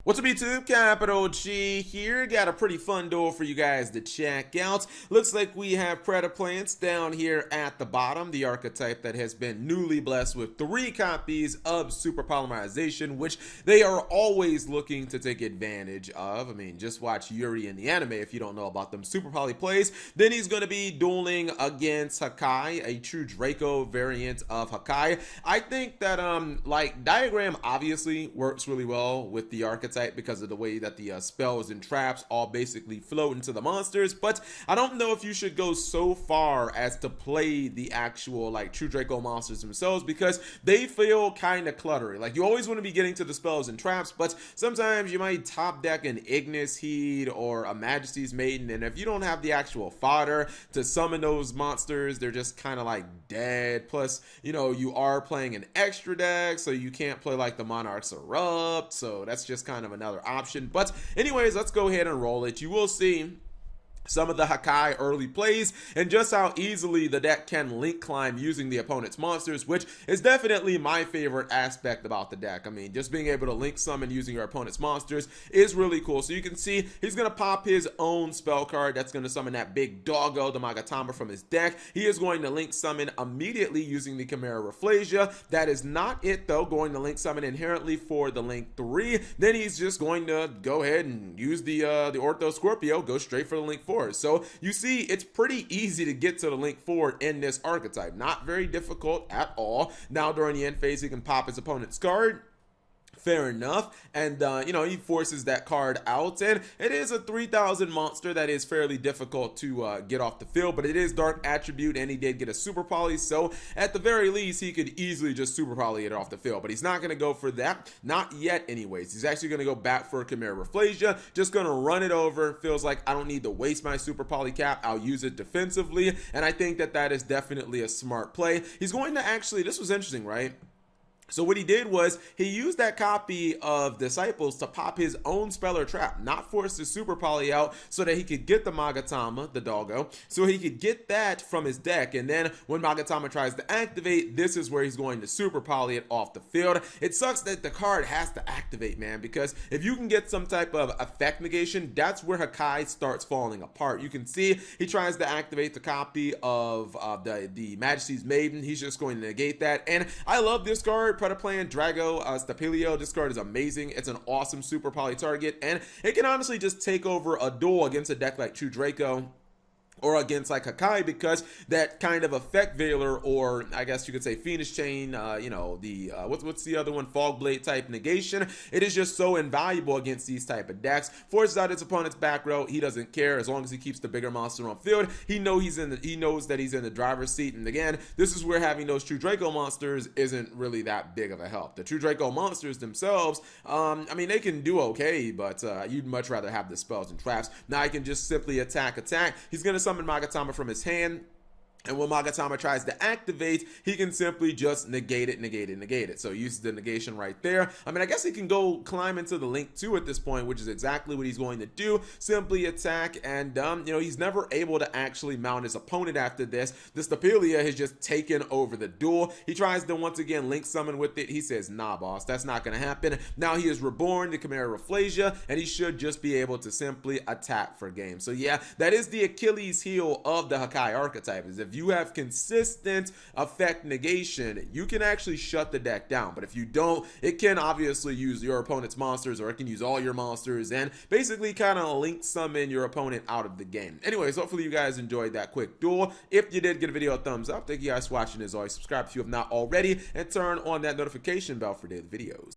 What's up YouTube, Capital G here. Got a pretty fun duel for you guys to check out. Looks like we have Predaplants down here at the bottom, the archetype that has been newly blessed with 3 copies of Super Polymerization, which they are always looking to take advantage of. I mean, just watch Yuri in the anime if you don't know about them Super Poly plays. Then he's going to be dueling against Hakai, a true Draco variant of Hakai. I think that like Diagram obviously works really well with the archetype because of the way that the spells and traps all basically float into the monsters, but I don't know if you should go so far as to play the actual like true Draco monsters themselves, because they feel kind of cluttery. Like, you always want to be getting to the spells and traps, but sometimes you might top deck an Ignis Heed or a Majesty's Maiden, and if you don't have the actual fodder to summon those monsters, they're just kind of like dead. Plus, you know, you are playing an extra deck, so you can't play like the Monarchs Erupt, so that's just kind of another option. But anyways, let's go ahead and roll it. You will see some of the Hakai early plays and just how easily the deck can link climb using the opponent's monsters, which is definitely my favorite aspect about the deck. I mean, just being able to link summon using your opponent's monsters is really cool. So you can see he's going to pop his own spell card that's going to summon that big doggo, the Magatama, from his deck. He is going to link summon immediately using the Chimera Rafflesia. That is not it though, going to link summon inherently for the link 3. Then he's just going to go ahead and use the Ortho Scorpio, go straight for the link 4. So you see, it's pretty easy to get to the link 4 in this archetype. Not very difficult at all. Now during the end phase, he can pop his opponent's card. Fair enough, and you know, he forces that card out, and it is a 3000 monster that is fairly difficult to get off the field, but it is Dark Attribute, and he did get a Super Poly, so at the very least, he could easily just Super Poly it off the field, but he's not going to go for that, not yet anyways. He's actually going to go back for a Chimera Rafflesia, just going to run it over. Feels like I don't need to waste my Super Poly cap, I'll use it defensively, and I think that that is definitely a smart play. He's going to actually, this was interesting, right? So what he did was he used that copy of Disciples to pop his own spell or trap, not force his Super Poly out, so that he could get the Magatama, the doggo, so he could get that from his deck. And then when Magatama tries to activate, this is where he's going to Super Poly it off the field. It sucks that the card has to activate, man, because if you can get some type of effect negation, that's where Hakai starts falling apart. You can see he tries to activate the copy of the Majesty's Maiden. He's just going to negate that. And I love this card. Predaplant, Drago, Stapilio. This card is amazing. It's an awesome Super Poly target, and it can honestly just take over a duel against a deck like True Draco or against like Hakai, because that kind of effect veiler, or I guess you could say Phoenix Chain, you know, the what's the other one, Fog Blade type negation, it is just so invaluable against these type of decks. Forces out his opponent's back row, he doesn't care as long as he keeps the bigger monster on field. He knows that he's in the driver's seat, and again, this is where having those True Draco monsters isn't really that big of a help. The True Draco monsters themselves, I mean, they can do okay, but you'd much rather have the spells and traps. Now he can just simply attack. He's gonna summon Magatama from his hand, and when Magatama tries to activate, he can simply just negate it. So uses the negation right there. I mean, I guess he can go climb into the link 2 at this point, which is exactly what he's going to do. Simply attack, and you know, he's never able to actually mount his opponent after this. The Stapelia has just taken over the duel. He tries to once again link summon with it. He says, nah, boss, that's not going to happen. Now he is reborn, the Chimera Rafflesia, and he should just be able to simply attack for game. So yeah, that is the Achilles heel of the Hakai archetype, is if you have consistent effect negation, you can actually shut the deck down. But if you don't, it can obviously use your opponent's monsters, or it can use all your monsters and basically kind of link summon your opponent out of the game. Anyways, hopefully you guys enjoyed that quick duel. If you did, give a video a thumbs up. Thank you guys for watching. As always, subscribe if you have not already, and turn on that notification bell for daily videos.